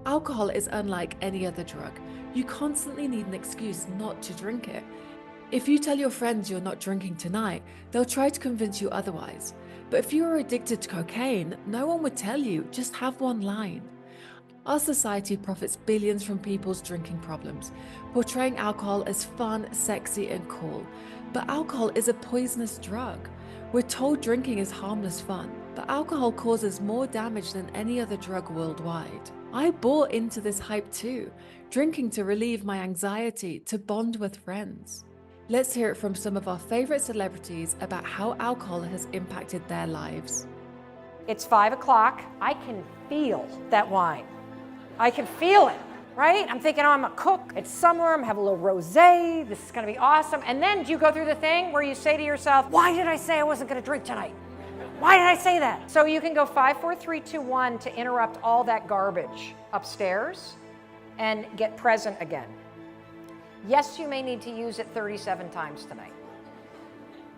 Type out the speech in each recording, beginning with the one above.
Alcohol is unlike any other drug. You constantly need an excuse not to drink it. If you tell your friends you're not drinking tonight, they'll try to convince you otherwise. But if you are addicted to cocaine, no one would tell you, just have one line. Our society profits billions from people's drinking problems, portraying alcohol as fun, sexy, and cool. But alcohol is a poisonous drug. We're told drinking is harmless fun, but alcohol causes more damage than any other drug worldwide. I bought into this hype too, drinking to relieve my anxiety, to bond with friends. Let's hear it from some of our favorite celebrities about how alcohol has impacted their lives. It's 5 o'clock. I can feel that wine. I can feel it, right? I'm thinking, oh, I'm a cook. It's summer. I'm gonna have a little rosé. This is gonna be awesome. And then do you go through the thing where you say to yourself, why did I say I wasn't gonna drink tonight? Why did I say that? So you can go 5, 4, 3, 2, 1 to interrupt all that garbage upstairs and get present again. Yes, you may need to use it 37 times tonight.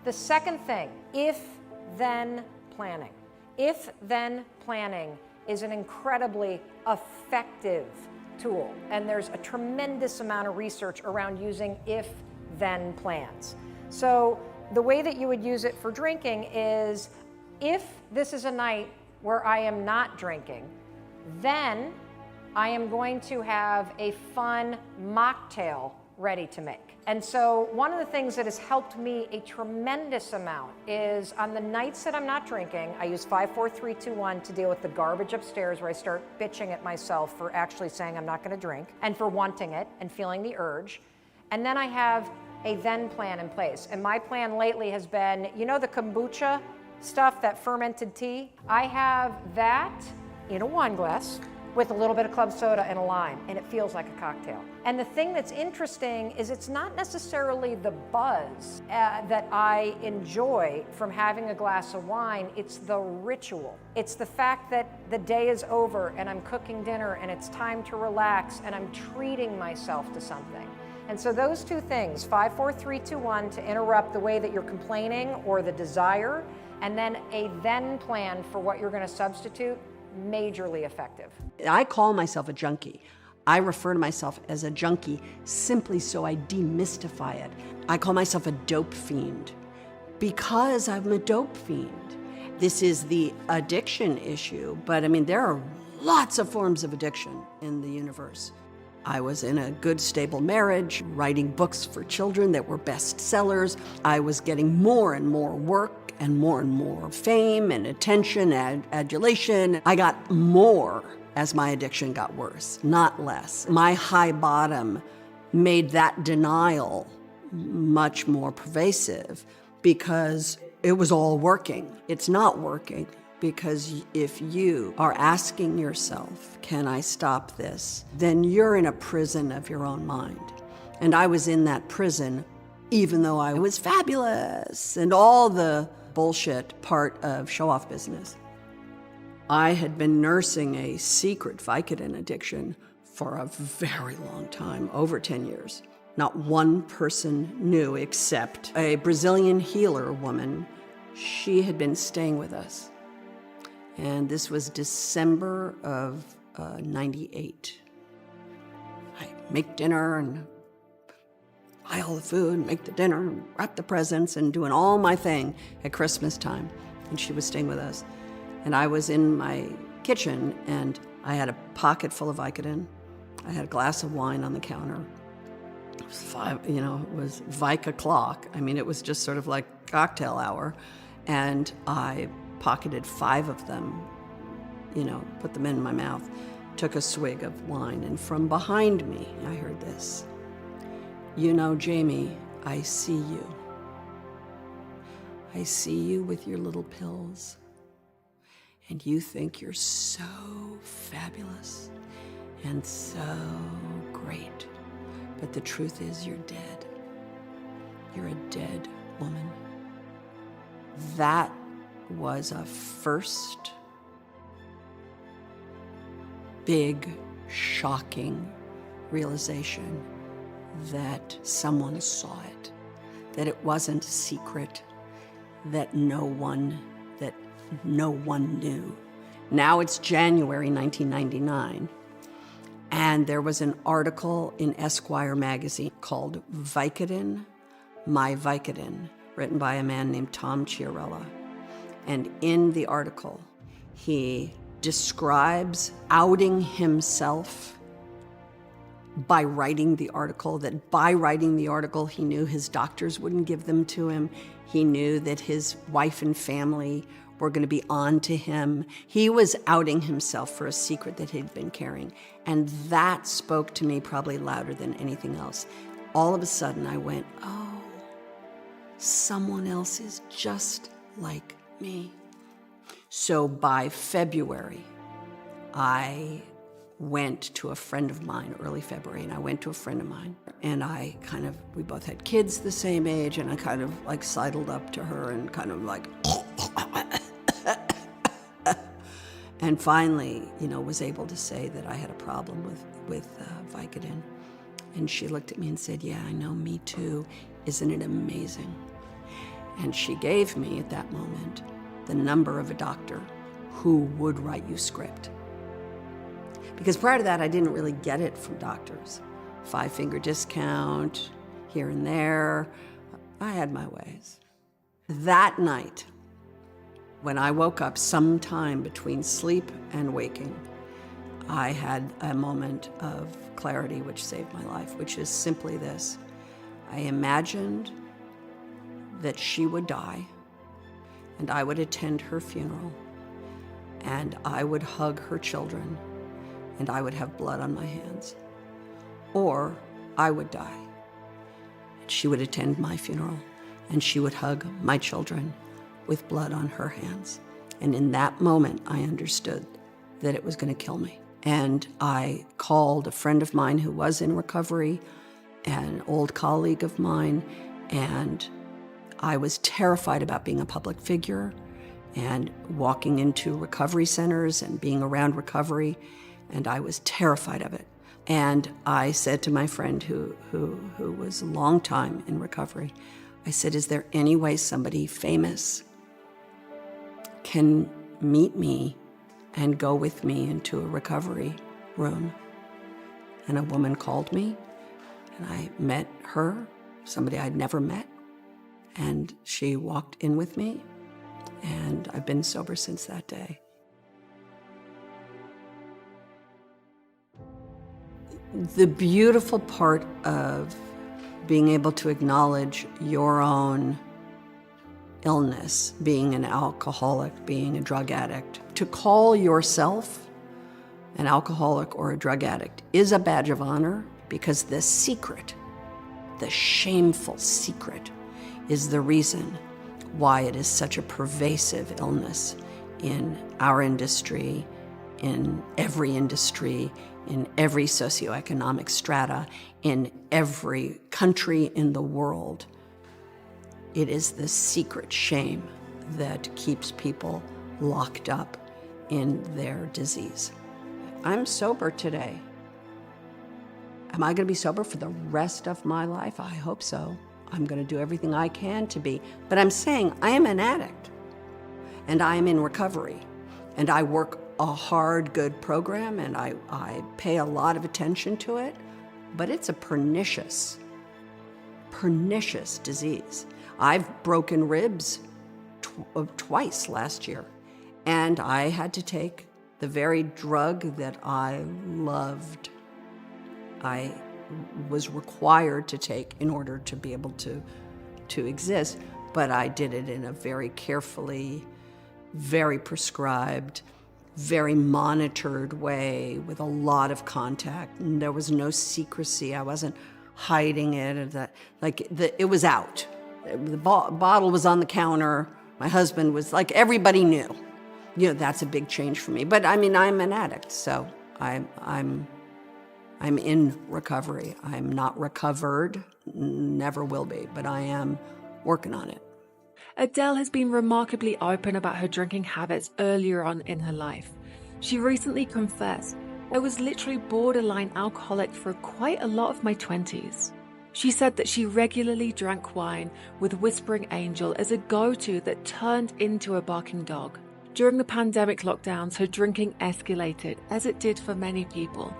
The second thing, if-then planning. If-then planning is an incredibly effective tool, and there's a tremendous amount of research around using if-then plans. So the way that you would use it for drinking is, if this is a night where I am not drinking, then I am going to have a fun mocktail ready to make. And so one of the things that has helped me a tremendous amount is on the nights that I'm not drinking, I use 5, 4, 3, 2, 1 to deal with the garbage upstairs where I start bitching at myself for actually saying I'm not gonna drink and for wanting it and feeling the urge. And then I have a then plan in place. And my plan lately has been, you know the kombucha stuff, that fermented tea? I have that in a wine glass with a little bit of club soda and a lime, and it feels like a cocktail. And the thing that's interesting is it's not necessarily the buzz that I enjoy from having a glass of wine, it's the ritual. It's the fact that the day is over and I'm cooking dinner and it's time to relax and I'm treating myself to something. And so those two things, 5, 4, 3, 2, 1, to interrupt the way that you're complaining or the desire, and then a then plan for what you're gonna substitute, majorly effective. I call myself a junkie. I refer to myself as a junkie simply so I demystify it. I call myself a dope fiend because I'm a dope fiend. This is the addiction issue, but I mean, there are lots of forms of addiction in the universe. I was in a good, stable marriage, writing books for children that were bestsellers. I was getting more and more work and more fame and attention and adulation. I got more as my addiction got worse, not less. My high bottom made that denial much more pervasive because it was all working. It's not working because if you are asking yourself, can I stop this? Then you're in a prison of your own mind. And I was in that prison even though I was fabulous and all the bullshit part of show-off business. I had been nursing a secret Vicodin addiction for a very long time, over 10 years. Not one person knew except a Brazilian healer woman. She had been staying with us. And this was December of 98. I make dinner and buy all the food, make the dinner, wrap the presents, and doing all my thing at Christmas time. And she was staying with us. And I was in my kitchen, and I had a pocket full of Vicodin. I had a glass of wine on the counter. It was it was Vic o'clock. I mean, it was just sort of like cocktail hour. And I pocketed 5 of them, put them in my mouth, took a swig of wine, and from behind me, I heard this. Jamie, I see you. I see you with your little pills. And you think you're so fabulous and so great. But the truth is you're dead. You're a dead woman. That was a first big, shocking realization that someone saw it, that it wasn't secret, that no one knew. Now it's January 1999, And there was an article in Esquire magazine called Vicodin, My Vicodin, written by a man named Tom Chiarella. And in the article, he describes outing himself by writing the article, that by writing the article, he knew his doctors wouldn't give them to him. He knew that his wife and family were going to be on to him. He was outing himself for a secret that he'd been carrying. And that spoke to me probably louder than anything else. All of a sudden I went, oh, someone else is just like me. So by February, I went to a friend of mine, early February, and I went to a friend of mine, and we both had kids the same age, and I kind of like sidled up to her and kind of like, and finally, was able to say that I had a problem with Vicodin. And she looked at me and said, yeah, I know, me too. Isn't it amazing? And she gave me at that moment the number of a doctor who would write you script. Because prior to that, I didn't really get it from doctors. 5-finger discount, here and there. I had my ways. That night, when I woke up sometime between sleep and waking, I had a moment of clarity which saved my life, which is simply this. I imagined that she would die, and I would attend her funeral, and I would hug her children, and I would have blood on my hands. Or I would die, and she would attend my funeral, and she would hug my children with blood on her hands. And in that moment, I understood that it was going to kill me. And I called a friend of mine who was in recovery, an old colleague of mine, and I was terrified about being a public figure and walking into recovery centers and being around recovery, and I was terrified of it. And I said to my friend who was a long time in recovery, I said, is there any way somebody famous can meet me and go with me into a recovery room? And a woman called me, and I met her, somebody I'd never met, and she walked in with me, and I've been sober since that day. The beautiful part of being able to acknowledge your own illness, being an alcoholic, being a drug addict, to call yourself an alcoholic or a drug addict is a badge of honor, because the secret, the shameful secret, is the reason why it is such a pervasive illness in our industry, in every socioeconomic strata, in every country in the world. It is the secret shame that keeps people locked up in their disease. I'm sober today. Am I going to be sober for the rest of my life? I hope so. I'm going to do everything I can to be. But I'm saying I am an addict, and I am in recovery, and I work a hard, good program, and I pay a lot of attention to it, but it's a pernicious disease. I've broken ribs twice last year, and I had to take the very drug that I loved. I was required to take in order to be able to exist, but I did it in a very carefully, very prescribed, very monitored way with a lot of contact. And there was no secrecy. I wasn't hiding it. It was out. The bottle was on the counter. My husband was like, everybody knew. That's a big change for me. But I mean, I'm an addict, so I'm in recovery. I'm not recovered, never will be, but I am working on it. Adele has been remarkably open about her drinking habits earlier on in her life. She recently confessed, I was literally borderline alcoholic for quite a lot of my 20s. She said that she regularly drank wine with Whispering Angel as a go-to that turned into a barking dog. During the pandemic lockdowns, her drinking escalated, as it did for many people.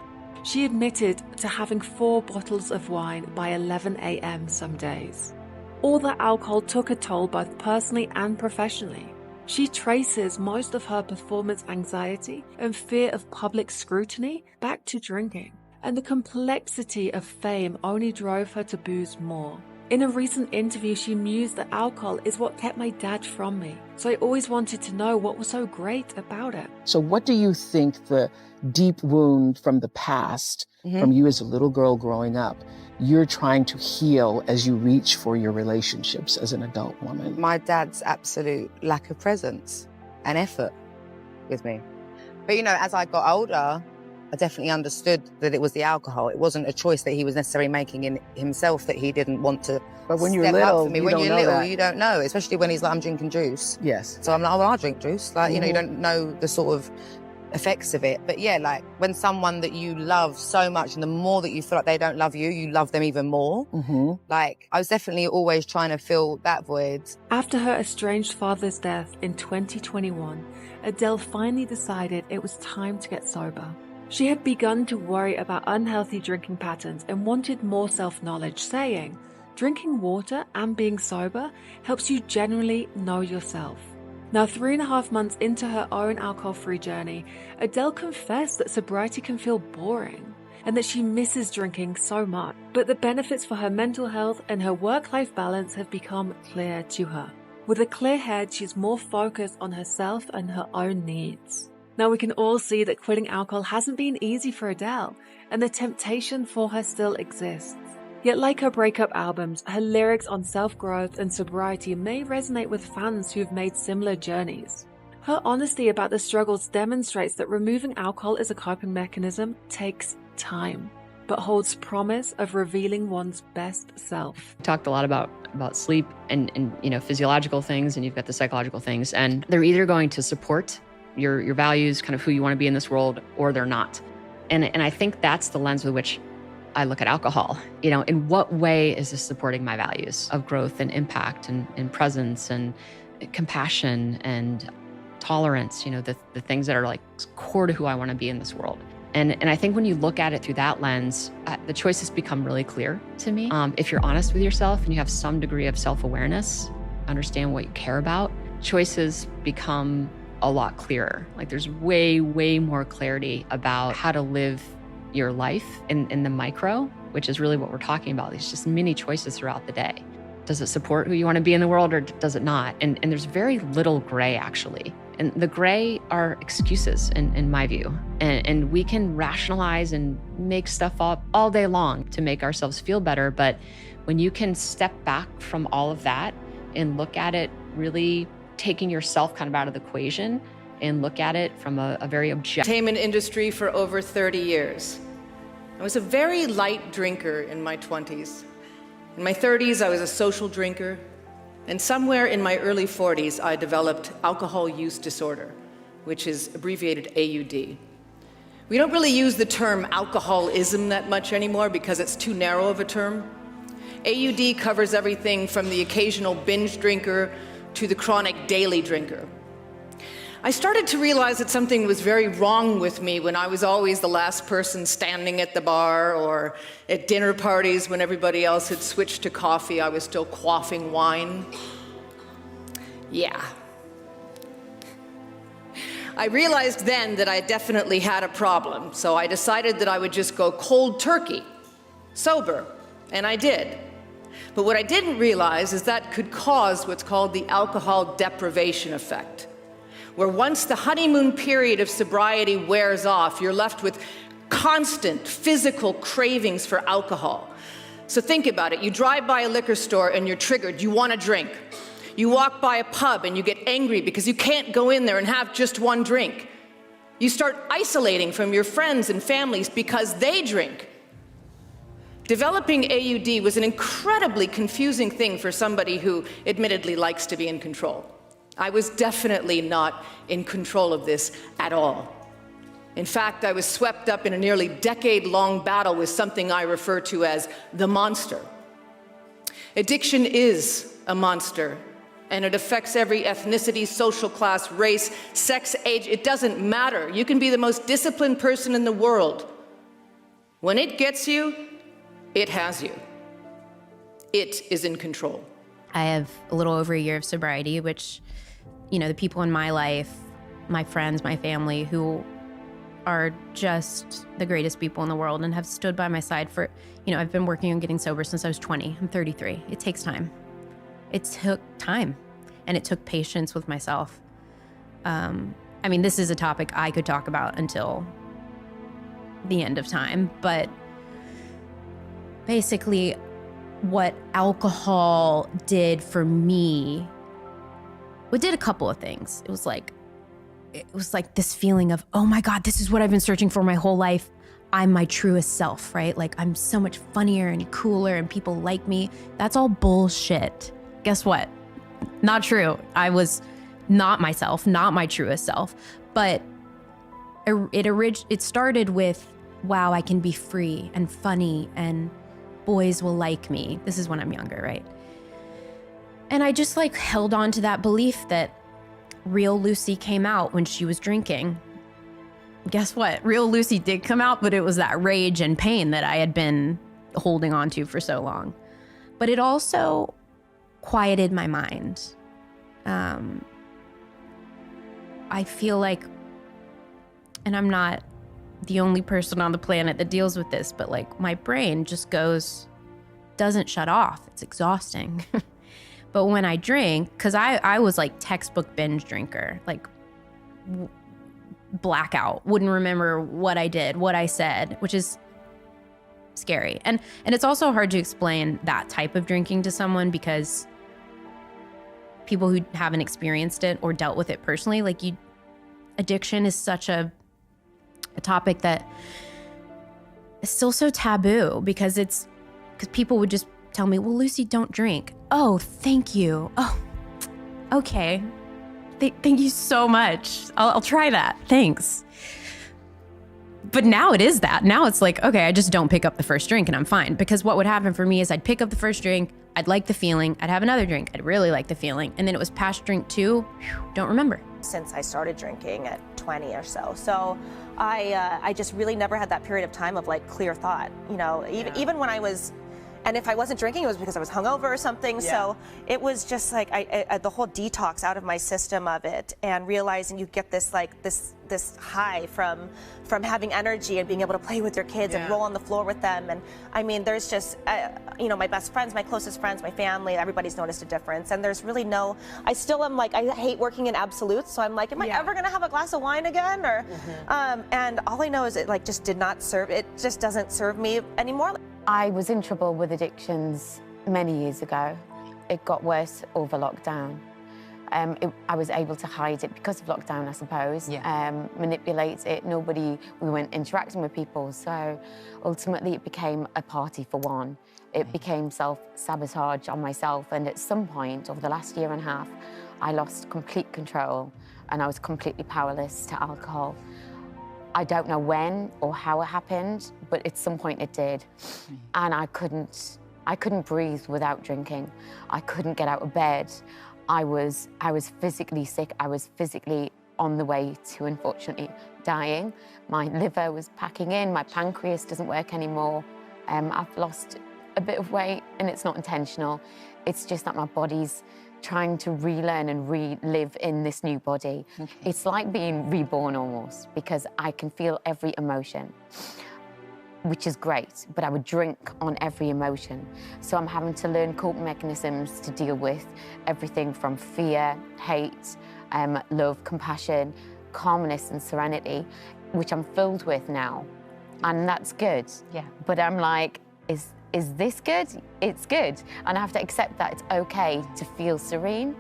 She admitted to having 4 bottles of wine by 11 a.m. some days. All that alcohol took a toll both personally and professionally. She traces most of her performance anxiety and fear of public scrutiny back to drinking, and the complexity of fame only drove her to booze more. In a recent interview, she mused that alcohol is what kept my dad from me, so I always wanted to know what was so great about it. So what do you think the deep wound from the past, from you as a little girl growing up, you're trying to heal as you reach for your relationships as an adult woman? My dad's absolute lack of presence and effort with me. But, you know, as I got older, I definitely understood that it was the alcohol. It wasn't a choice that he was necessarily making in himself that he didn't want to. But when you're step little, up for me. you When don't you're know little, that. you don't know, especially when he's like, I'm drinking juice. Yes. So I'm like, oh, well, I drink juice. Like, you know, you don't know the sort of effects of it. But yeah, like when someone that you love so much and the more that you feel like they don't love you, you love them even more. Like I was definitely always trying to fill that void. After her estranged father's death in 2021, Adele finally decided it was time to get sober. She had begun to worry about unhealthy drinking patterns and wanted more self-knowledge, saying, drinking water and being sober helps you generally know yourself. Now, 3.5 months into her own alcohol-free journey, Adele confessed that sobriety can feel boring and that she misses drinking so much. But the benefits for her mental health and her work-life balance have become clear to her. With a clear head, she's more focused on herself and her own needs. Now, we can all see that quitting alcohol hasn't been easy for Adele, and the temptation for her still exists. Yet like her breakup albums, her lyrics on self-growth and sobriety may resonate with fans who've made similar journeys. Her honesty about the struggles demonstrates that removing alcohol as a coping mechanism takes time, but holds promise of revealing one's best self. Talked a lot about sleep and you know, physiological things, and you've got the psychological things, and they're either going to support your values, kind of who you want to be in this world, or they're not. And I think that's the lens with which I look at alcohol. You know, in what way is this supporting my values of growth and impact and presence and compassion and tolerance, you know, the things that are like core to who I want to be in this world. And I think when you look at it through that lens, the choices become really clear to me. If you're honest with yourself and you have some degree of self-awareness, understand what you care about, choices become a lot clearer. Like there's way, way more clarity about how to live your life in the micro, which is really what we're talking about. These just many choices throughout the day. Does it support who you want to be in the world or does it not? And there's very little gray actually. And the gray are excuses in my view. And we can rationalize and make stuff up all day long to make ourselves feel better. But when you can step back from all of that and look at it really taking yourself kind of out of the equation and look at it from a very objective. Entertainment industry for over 30 years. I was a very light drinker in my 20s. In my 30s, I was a social drinker. And somewhere in my early 40s, I developed alcohol use disorder, which is abbreviated AUD. We don't really use the term alcoholism that much anymore because it's too narrow of a term. AUD covers everything from the occasional binge drinker to the chronic daily drinker. I started to realize that something was very wrong with me when I was always the last person standing at the bar, or at dinner parties when everybody else had switched to coffee, I was still quaffing wine. Yeah. I realized then that I definitely had a problem, so I decided that I would just go cold turkey, sober, and I did. But what I didn't realize is that could cause what's called the alcohol deprivation effect, where once the honeymoon period of sobriety wears off, you're left with constant physical cravings for alcohol. So think about it. You drive by a liquor store and you're triggered. You want to drink. You walk by a pub and you get angry because you can't go in there and have just one drink. You start isolating from your friends and families because they drink. Developing AUD was an incredibly confusing thing for somebody who admittedly likes to be in control. I was definitely not in control of this at all. In fact, I was swept up in a nearly decade-long battle with something I refer to as the monster. Addiction is a monster, and it affects every ethnicity, social class, race, sex, age. It doesn't matter. You can be the most disciplined person in the world. When it gets you, it has you. It is in control. I have a little over a year of sobriety, which, you know, the people in my life, my friends, my family, who are just the greatest people in the world and have stood by my side for, you know, I've been working on getting sober since I was 20. I'm 33. It takes time. It took time, and it took patience with myself. I mean, this is a topic I could talk about until the end of time, but basically what alcohol did for me, it did a couple of things. It was like this feeling of, oh my God, this is what I've been searching for my whole life. I'm my truest self, right? Like, I'm so much funnier and cooler and people like me. That's all bullshit. Guess what? Not true. I was not myself, not my truest self. But it started with, wow, I can be free and funny and boys will like me. This is when I'm younger, right? And I just like held on to that belief that real Lucy came out when she was drinking. Guess what? Real Lucy did come out, but it was that rage and pain that I had been holding on to for so long. But it also quieted my mind. I feel like, and I'm not the only person on the planet that deals with this, but like my brain just doesn't shut off. It's exhausting. But when I drink, because I was like textbook binge drinker, like blackout, wouldn't remember what I did, what I said, which is scary. And it's also hard to explain that type of drinking to someone, because people who haven't experienced it or dealt with it personally, like addiction is such a topic that is still so taboo, because people would just tell me, well, Lucy, don't drink. Oh, thank you. Oh, okay. Thank you so much. I'll try that. Thanks. But now it is that. Now it's like, okay, I just don't pick up the first drink and I'm fine. Because what would happen for me is I'd pick up the first drink, I'd like the feeling, I'd have another drink, I'd really like the feeling, and then it was past drink 2, don't remember. Since I started drinking at 20 or so. So I just really never had that period of time of like clear thought, you know, even when I was, and if I wasn't drinking, it was because I was hungover or something. Yeah. So it was just like the whole detox out of my system of it, and realizing you get this like this high from having energy and being able to play with your kids and roll on the floor with them. And I mean, there's just you know, my best friends, my closest friends, my family, everybody's noticed a difference. And there's really I still am like, I hate working in absolutes. So I'm like, am I ever gonna have a glass of wine again? Or and all I know is it like just did not serve. It just doesn't serve me anymore. I was in trouble with addictions many years ago. It got worse over lockdown. I was able to hide it because of lockdown, I suppose. Manipulate it. We weren't interacting with people. So ultimately it became a party for one. It became self-sabotage on myself. And at some point over the last year and a half, I lost complete control and I was completely powerless to alcohol. I don't know when or how it happened, but at some point it did. And I couldn't breathe without drinking. I couldn't get out of bed. I was physically sick. I was physically on the way to, unfortunately, dying. My liver was packing in. My pancreas doesn't work anymore. I've lost a bit of weight, and it's not intentional. It's just that my body's trying to relearn and relive in this new body. It's like being reborn almost, because I can feel every emotion, which is great, but I would drink on every emotion. So I'm having to learn coping mechanisms to deal with everything from fear, hate, love, compassion, calmness and serenity, which I'm filled with now. And that's good. Yeah. But I'm like, is this good? It's good. And I have to accept that it's okay to feel serene,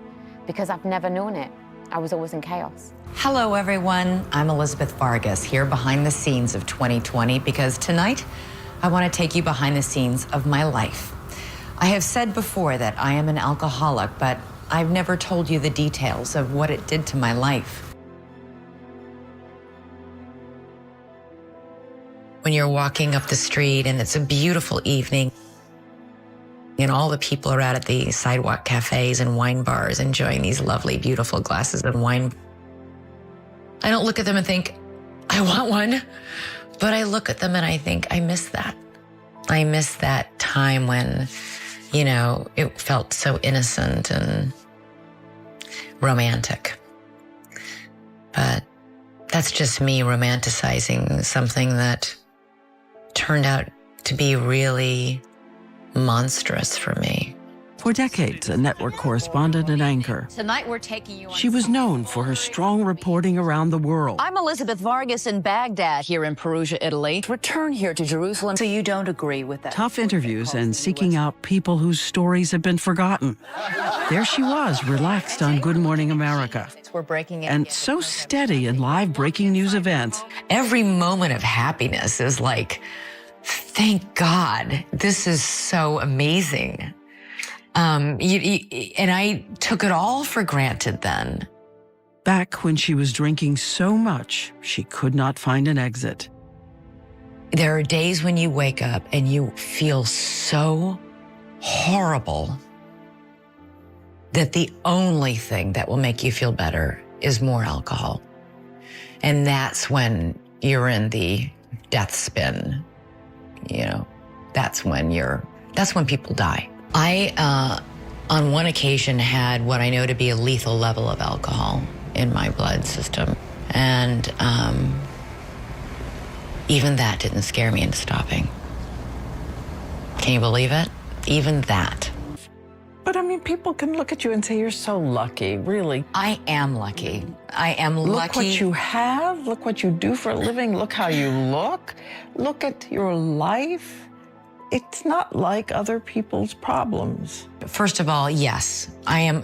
because I've never known it. I was always in chaos. Hello, everyone. I'm Elizabeth Vargas, here behind the scenes of 2020, because tonight I want to take you behind the scenes of my life. I have said before that I am an alcoholic, but I've never told you the details of what it did to my life. When you're walking up the street and it's a beautiful evening and all the people are out at the sidewalk cafes and wine bars enjoying these lovely, beautiful glasses of wine, I don't look at them and think, I want one. But I look at them and I think, I miss that. I miss that time when, you know, it felt so innocent and romantic. But that's just me romanticizing something that turned out to be really monstrous for me. For decades, a network correspondent and anchor. Tonight we're taking you on. She was known for her strong reporting around the world. I'm Elizabeth Vargas in Baghdad, here in Perugia, Italy. Return here to Jerusalem, so you don't agree with that. Tough interviews and seeking out people whose stories have been forgotten. There she was, relaxed on Good Morning America. We're breaking it. And so steady in live breaking news events. Every moment of happiness is like, thank God, this is so amazing. And I took it all for granted then. Back when she was drinking so much, she could not find an exit. There are days when you wake up and you feel so horrible that the only thing that will make you feel better is more alcohol. And that's when you're in the death spin. You know, that's when people die. I, on one occasion, had what I know to be a lethal level of alcohol in my blood system. And even that didn't scare me into stopping. Can you believe it? Even that. But I mean, people can look at you and say, you're so lucky, really. I am lucky. I am lucky. Look what you have. Look what you do for a living. Look how you look. Look at your life. It's not like other people's problems. First of all, yes, I am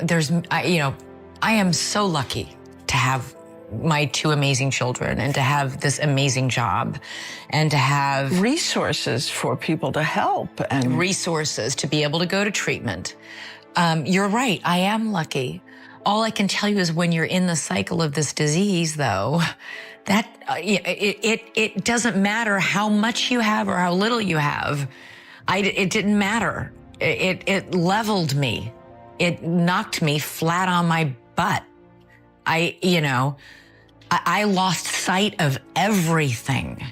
so lucky to have my two amazing children and to have this amazing job and to have resources for people to help and resources to be able to go to treatment. You're right. I am lucky. All I can tell you is when you're in the cycle of this disease, though, that it doesn't matter how much you have or how little you have. It didn't matter. It leveled me. It knocked me flat on my butt. I lost sight of everything.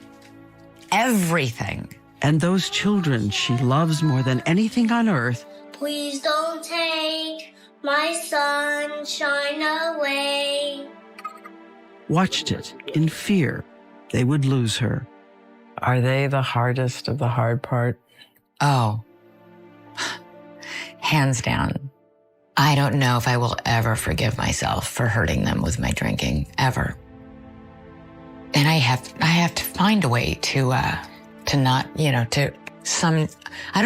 Everything. And those children she loves more than anything on earth. Please don't take my sunshine away. Watched it in fear they would lose her. Are they the hardest of the hard part? Oh, hands down. I don't know if I will ever forgive myself for hurting them with my drinking, ever. And I have to find a way to not, I don't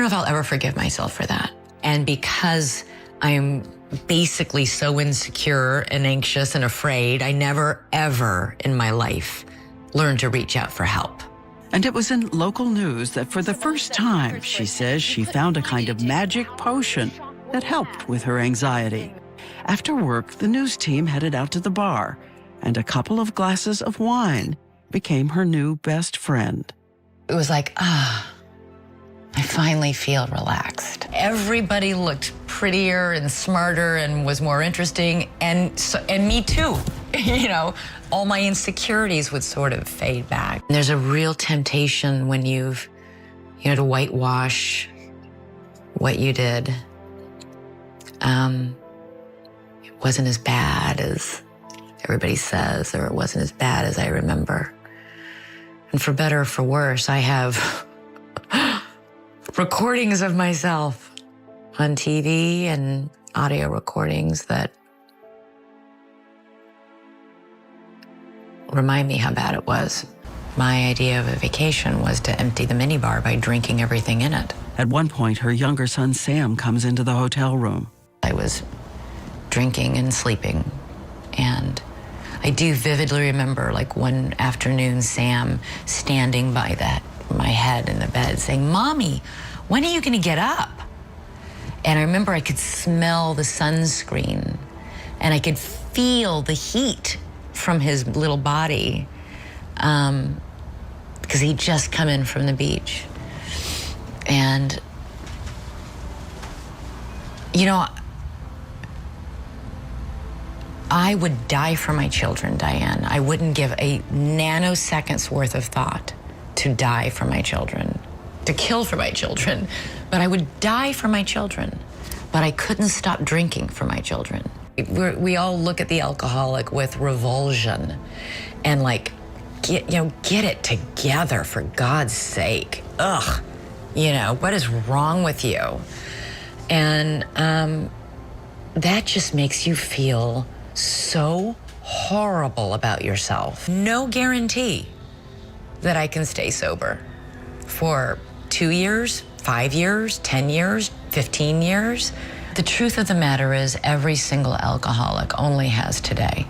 know if I'll ever forgive myself for that. And because I'm basically so insecure and anxious and afraid, I never, ever in my life learned to reach out for help. And it was in local news that for the first time, she says, she found a kind of magic potion that helped with her anxiety. After work, the news team headed out to the bar, and a couple of glasses of wine became her new best friend. It was like, I finally feel relaxed. Everybody looked prettier and smarter and was more interesting, and me too. All my insecurities would sort of fade back. There's a real temptation when you've, to whitewash what you did. It wasn't as bad as everybody says, or it wasn't as bad as I remember. And for better or for worse, I have recordings of myself on TV and audio recordings that remind me how bad it was. My idea of a vacation was to empty the minibar by drinking everything in it. At one point, her younger son, Sam, comes into the hotel room. I was drinking and sleeping, and I do vividly remember, like, one afternoon, Sam standing by my head in the bed saying, "Mommy, when are you gonna get up?" And I remember I could smell the sunscreen, and I could feel the heat from his little body, because he'd just come in from the beach. And, I would die for my children, Diane. I wouldn't give a nanosecond's worth of thought to die for my children, to kill for my children, but I would die for my children. But I couldn't stop drinking for my children. We all look at the alcoholic with revulsion and like, get it together for God's sake. Ugh, what is wrong with you? And that just makes you feel so horrible about yourself. No guarantee that I can stay sober for 2 years, 5 years, 10 years, 15 years. The truth of the matter is every single alcoholic only has today.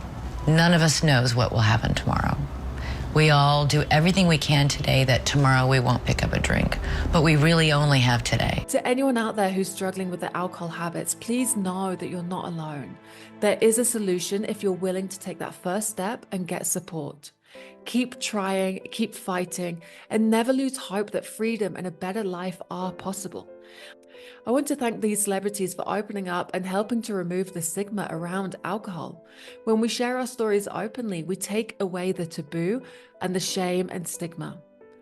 None of us knows what will happen tomorrow. We all do everything we can today that tomorrow we won't pick up a drink, but we really only have today. To anyone out there who's struggling with their alcohol habits, please know that you're not alone. There is a solution if you're willing to take that first step and get support. Keep trying, keep fighting, and never lose hope that freedom and a better life are possible. I want to thank these celebrities for opening up and helping to remove the stigma around alcohol. When we share our stories openly, we take away the taboo and the shame and stigma.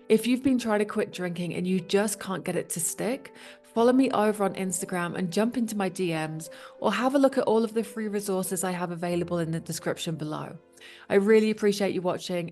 If you've been trying to quit drinking and you just can't get it to stick, follow me over on Instagram and jump into my DMs, or have a look at all of the free resources I have available in the description below. I really appreciate you watching.